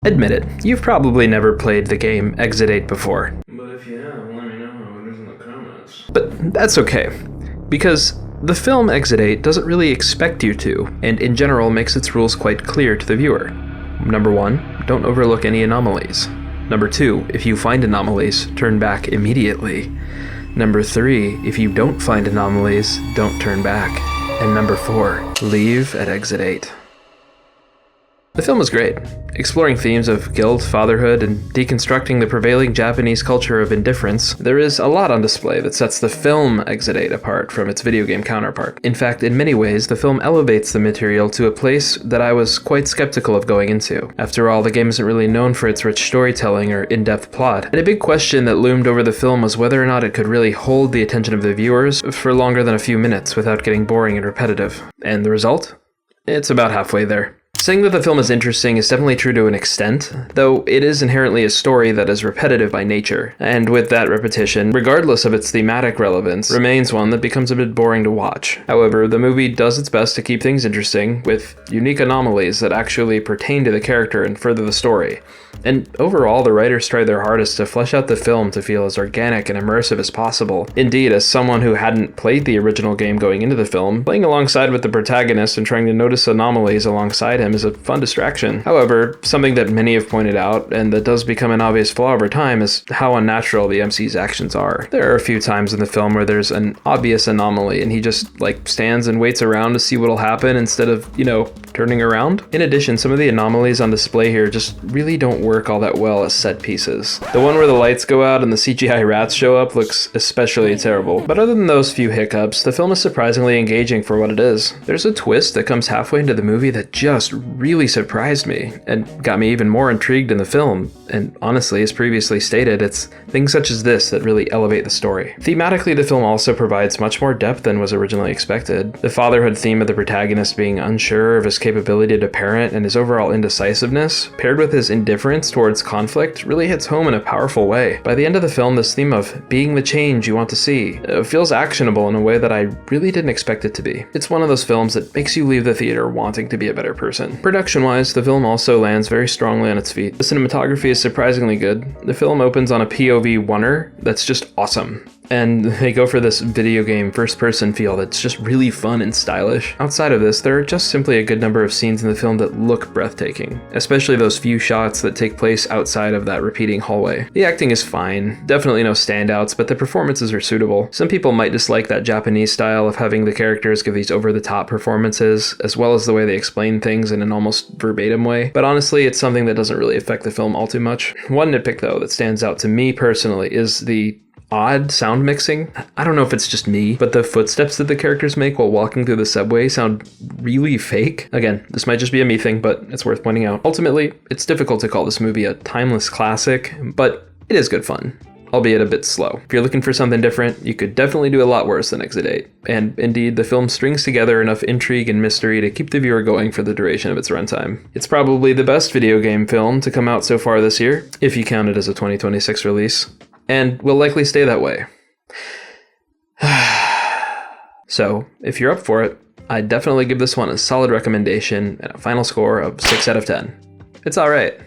Admit it, you've probably never played the game Exit before. But if you have, let me know how it is in the comments. But that's okay, because the film Exit doesn't really expect you to, and in general makes its rules quite clear to the viewer. Number 1, don't overlook any anomalies. Number 2, if you find anomalies, turn back immediately. Number 3, if you don't find anomalies, don't turn back. And number 4, leave at Exit 8. The film was great, exploring themes of guilt, fatherhood, and deconstructing the prevailing Japanese culture of indifference. There is a lot on display that sets the film Exit apart from its video game counterpart. In fact, in many ways, the film elevates the material to a place that I was quite skeptical of going into. After all, the game isn't really known for its rich storytelling or in-depth plot, and a big question that loomed over the film was whether or not it could really hold the attention of the viewers for longer than a few minutes without getting boring and repetitive. And the result? It's about halfway there. Saying that the film is interesting is definitely true to an extent, though it is inherently a story that is repetitive by nature, and with that repetition, regardless of its thematic relevance, remains one that becomes a bit boring to watch. However, the movie does its best to keep things interesting, with unique anomalies that actually pertain to the character and further the story. And overall, the writers tried their hardest to flesh out the film to feel as organic and immersive as possible. Indeed, as someone who hadn't played the original game going into the film, playing alongside with the protagonist and trying to notice anomalies alongside him is a fun distraction. However, something that many have pointed out, and that does become an obvious flaw over time, is how unnatural the MC's actions are. There are a few times in the film where there's an obvious anomaly and he just, stands and waits around to see what'll happen instead of, turning around. In addition, some of the anomalies on display here just really don't work all that well as set pieces. The one where the lights go out and the CGI rats show up looks especially terrible. But other than those few hiccups, the film is surprisingly engaging for what it is. There's a twist that comes halfway into the movie that just really surprised me and got me even more intrigued in the film. And honestly, as previously stated, it's things such as this that really elevate the story. Thematically, the film also provides much more depth than was originally expected. The fatherhood theme of the protagonist being unsure of his capability to parent and his overall indecisiveness, paired with his indifference towards conflict, really hits home in a powerful way. By the end of the film, this theme of being the change you want to see feels actionable in a way that I really didn't expect it to be. It's one of those films that makes you leave the theater wanting to be a better person. Production-wise, the film also lands very strongly on its feet. The cinematography is surprisingly good. The film opens on a POV oneer that's just awesome. And they go for this video game first-person feel that's just really fun and stylish. Outside of this, there are just simply a good number of scenes in the film that look breathtaking, especially those few shots that take place outside of that repeating hallway. The acting is fine, definitely no standouts, but the performances are suitable. Some people might dislike that Japanese style of having the characters give these over-the-top performances, as well as the way they explain things in an almost verbatim way, but honestly, it's something that doesn't really affect the film all too much. One nitpick, though, that stands out to me personally is the odd sound mixing. I don't know if it's just me, but the footsteps that the characters make while walking through the subway sound really fake. Again, this might just be a me thing, but it's worth pointing out. Ultimately, it's difficult to call this movie a timeless classic, but it is good fun, albeit a bit slow. If you're looking for something different, you could definitely do a lot worse than Exit. And indeed, the film strings together enough intrigue and mystery to keep the viewer going for the duration of its runtime. It's probably the best video game film to come out so far this year, if you count it as a 2026 release. And will likely stay that way. So, if you're up for it, I'd definitely give this one a solid recommendation and a final score of 6 out of 10. It's alright.